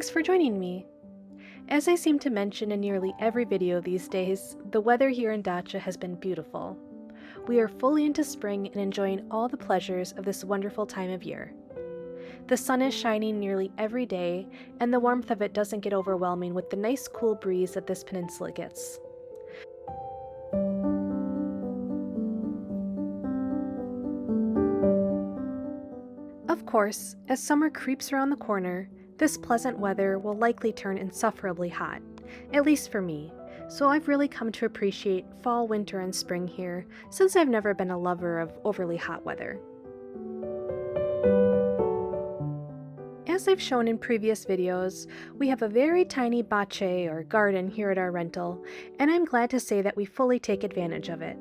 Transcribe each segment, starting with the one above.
Thanks for joining me. As I seem to mention in nearly every video these days, the weather here in Datça has been beautiful. We are fully into spring and enjoying all the pleasures of this wonderful time of year. The sun is shining nearly every day, and the warmth of it doesn't get overwhelming with the nice cool breeze that this peninsula gets. Of course, as summer creeps around the corner, this pleasant weather will likely turn insufferably hot, at least for me, so I've really come to appreciate fall, winter, and spring here since I've never been a lover of overly hot weather. As I've shown in previous videos, we have a very tiny bache or garden here at our rental, and I'm glad to say that we fully take advantage of it.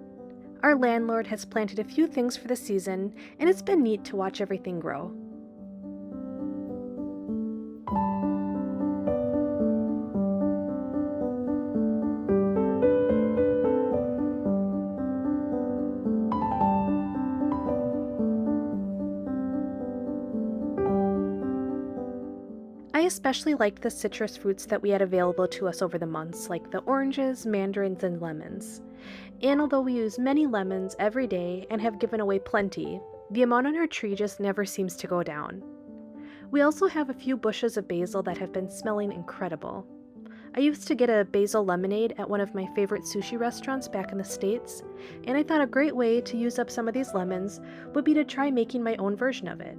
Our landlord has planted a few things for the season, and it's been neat to watch everything grow. I especially liked the citrus fruits that we had available to us over the months, like the oranges, mandarins, and lemons. And although we use many lemons every day and have given away plenty, the amount on our tree just never seems to go down. We also have a few bushes of basil that have been smelling incredible. I used to get a basil lemonade at one of my favorite sushi restaurants back in the States, and I thought a great way to use up some of these lemons would be to try making my own version of it.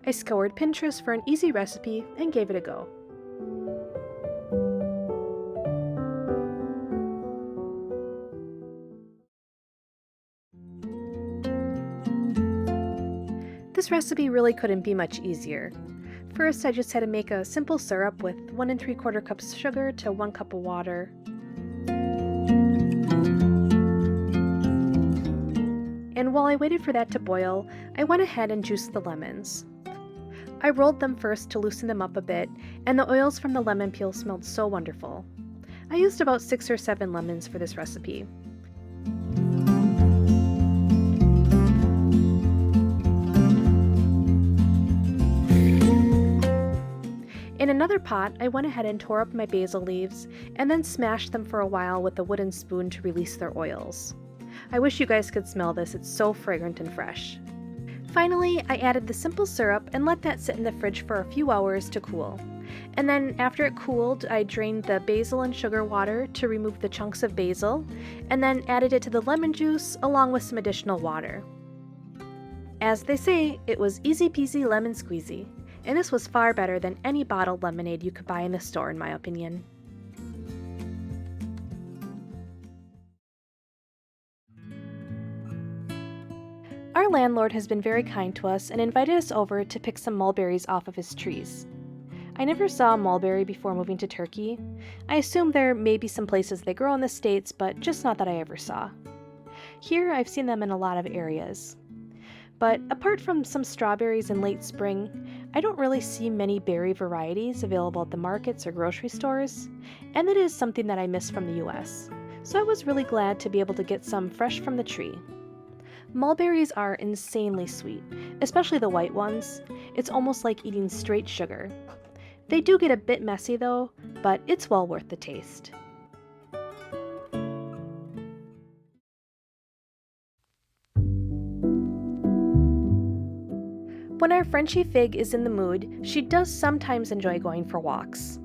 I scoured Pinterest for an easy recipe and gave it a go. This recipe really couldn't be much easier. First, I just had to make a simple syrup with 1 3/4 cups sugar to 1 cup of water. And while I waited for that to boil, I went ahead and juiced the lemons. I rolled them first to loosen them up a bit, and the oils from the lemon peel smelled so wonderful. I used about 6 or 7 lemons for this recipe. In another pot, I went ahead and tore up my basil leaves, and then smashed them for a while with a wooden spoon to release their oils. I wish you guys could smell this, it's so fragrant and fresh. Finally, I added the simple syrup and let that sit in the fridge for a few hours to cool. And then after it cooled, I drained the basil and sugar water to remove the chunks of basil, and then added it to the lemon juice along with some additional water. As they say, it was easy peasy lemon squeezy, and this was far better than any bottled lemonade you could buy in the store in my opinion. Our landlord has been very kind to us and invited us over to pick some mulberries off of his trees. I never saw a mulberry before moving to Turkey. I assume there may be some places they grow in the States, but just not that I ever saw. Here I've seen them in a lot of areas. But apart from some strawberries in late spring, I don't really see many berry varieties available at the markets or grocery stores, and that is something that I miss from the US. So I was really glad to be able to get some fresh from the tree. Mulberries are insanely sweet, especially the white ones. It's almost like eating straight sugar. They do get a bit messy though, but it's well worth the taste. When our Frenchie Fig is in the mood, she does sometimes enjoy going for walks.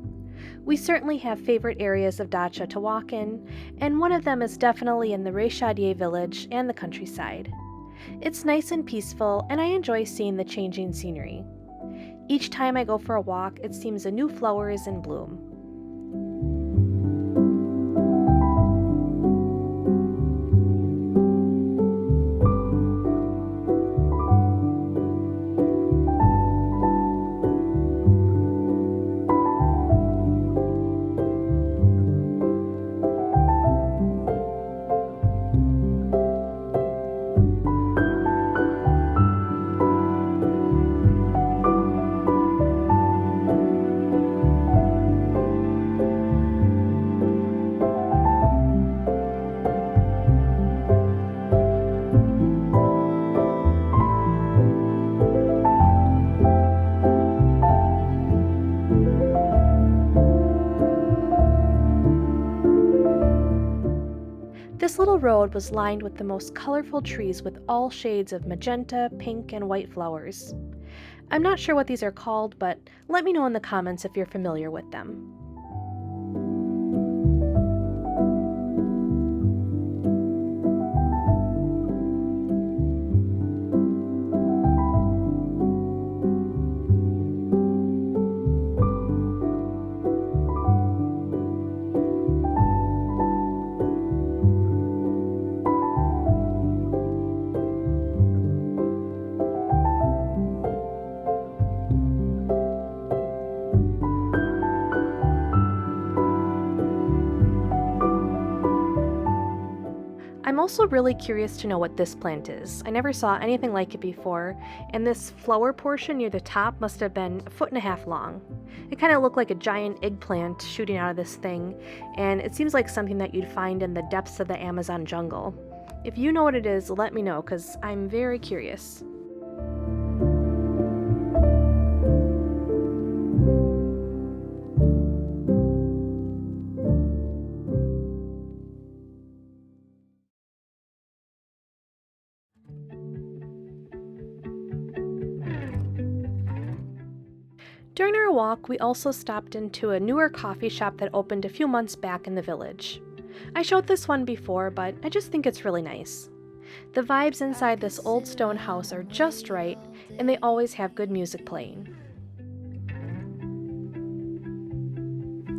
We certainly have favorite areas of Datça to walk in, and one of them is definitely in the Reşadiye village and the countryside. It's nice and peaceful, and I enjoy seeing the changing scenery. Each time I go for a walk, it seems a new flower is in bloom. This little road was lined with the most colorful trees with all shades of magenta, pink, and white flowers. I'm not sure what these are called, but let me know in the comments if you're familiar with them. I'm also really curious to know what this plant is. I never saw anything like it before, and this flower portion near the top must have been 1.5 feet long. It kind of looked like a giant eggplant shooting out of this thing, and it seems like something that you'd find in the depths of the Amazon jungle. If you know what it is, let me know, because I'm very curious. During our walk, we also stopped into a newer coffee shop that opened a few months back in the village. I showed this one before, but I just think it's really nice. The vibes inside this old stone house are just right, and they always have good music playing.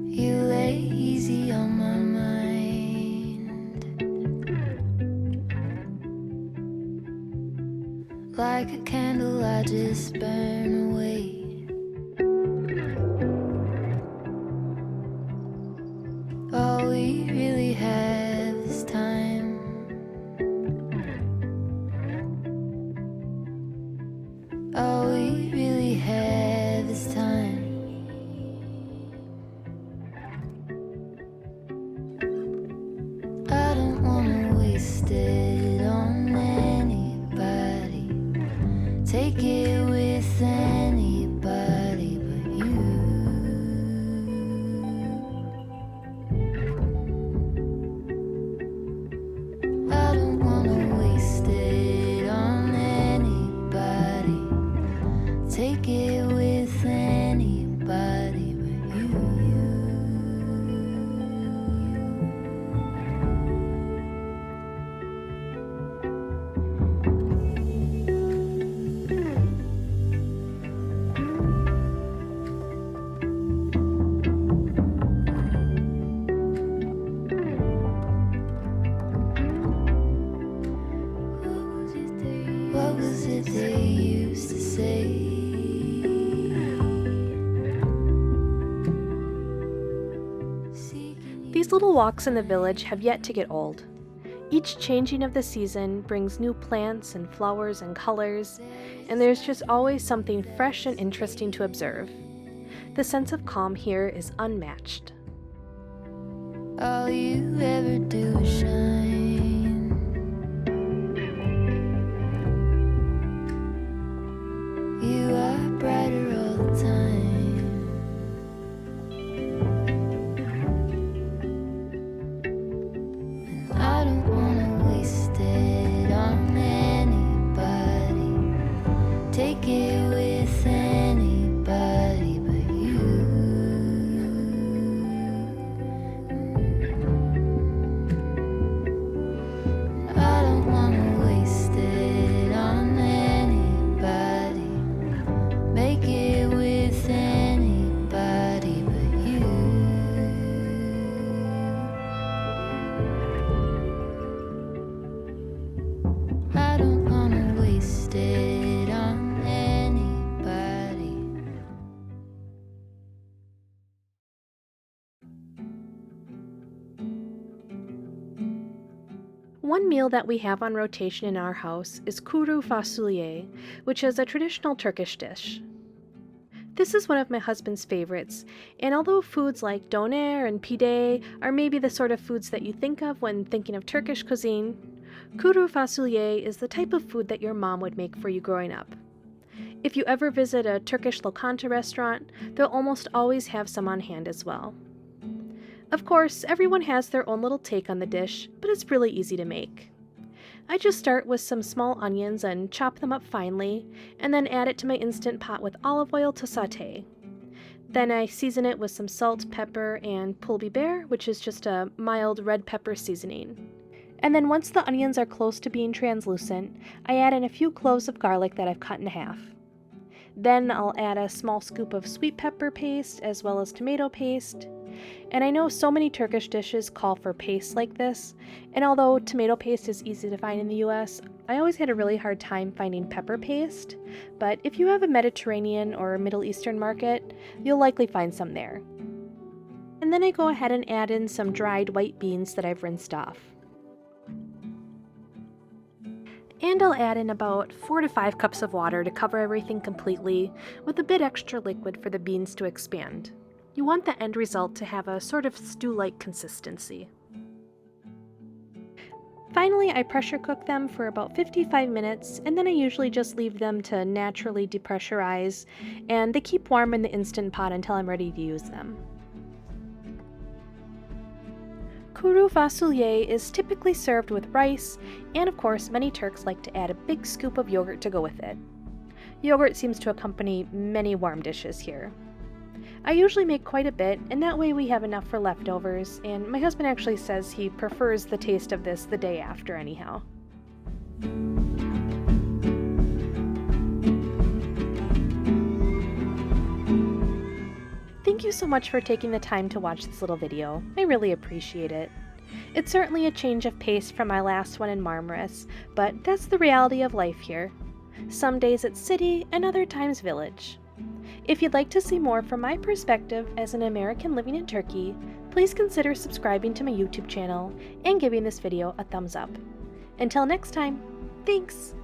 You lay easy on my mind, like a candle I just burn away. All we really have is time. All we really have is time. I don't wanna waste it on anybody. Take it with anybody but you. I don't wanna waste it on anybody. Take it with anybody but you. What was it they used to say? These little walks in the village have yet to get old. Each changing of the season brings new plants and flowers and colors, and there's just always something fresh and interesting to observe. The sense of calm here is unmatched. All you ever do is shine. You are brighter all the time. And I don't wanna waste it on anybody. Take it with anybody but you. I don't wanna waste it on anybody. Make it with anybody but you. I don't wanna waste it on anybody. One meal that we have on rotation in our house is Kuru Fasulye, which is a traditional Turkish dish. This is one of my husband's favorites, and although foods like doner and pide are maybe the sort of foods that you think of when thinking of Turkish cuisine, Kuru Fasulye is the type of food that your mom would make for you growing up. If you ever visit a Turkish lokanta restaurant, they'll almost always have some on hand as well. Of course, everyone has their own little take on the dish, but it's really easy to make. I just start with some small onions and chop them up finely, and then add it to my Instant Pot with olive oil to sauté. Then I season it with some salt, pepper, and pulbi bear, which is just a mild red pepper seasoning. And then once the onions are close to being translucent, I add in a few cloves of garlic that I've cut in half. Then I'll add a small scoop of sweet pepper paste as well as tomato paste. And I know so many Turkish dishes call for paste like this, and although tomato paste is easy to find in the US, I always had a really hard time finding pepper paste, but if you have a Mediterranean or Middle Eastern market, you'll likely find some there. And then I go ahead and add in some dried white beans that I've rinsed off. And I'll add in about 4 to 5 cups of water to cover everything completely, with a bit extra liquid for the beans to expand. You want the end result to have a sort of stew-like consistency. Finally, I pressure cook them for about 55 minutes, and then I usually just leave them to naturally depressurize, and they keep warm in the Instant Pot until I'm ready to use them. Kuru Fasulye is typically served with rice, and of course many Turks like to add a big scoop of yogurt to go with it. Yogurt seems to accompany many warm dishes here. I usually make quite a bit, and that way we have enough for leftovers, and my husband actually says he prefers the taste of this the day after anyhow. Thank you so much for taking the time to watch this little video. I really appreciate it. It's certainly a change of pace from my last one in Marmaris, but that's the reality of life here. Some days it's city and other times village. If you'd like to see more from my perspective as an American living in Turkey, please consider subscribing to my YouTube channel and giving this video a thumbs up. Until next time, thanks!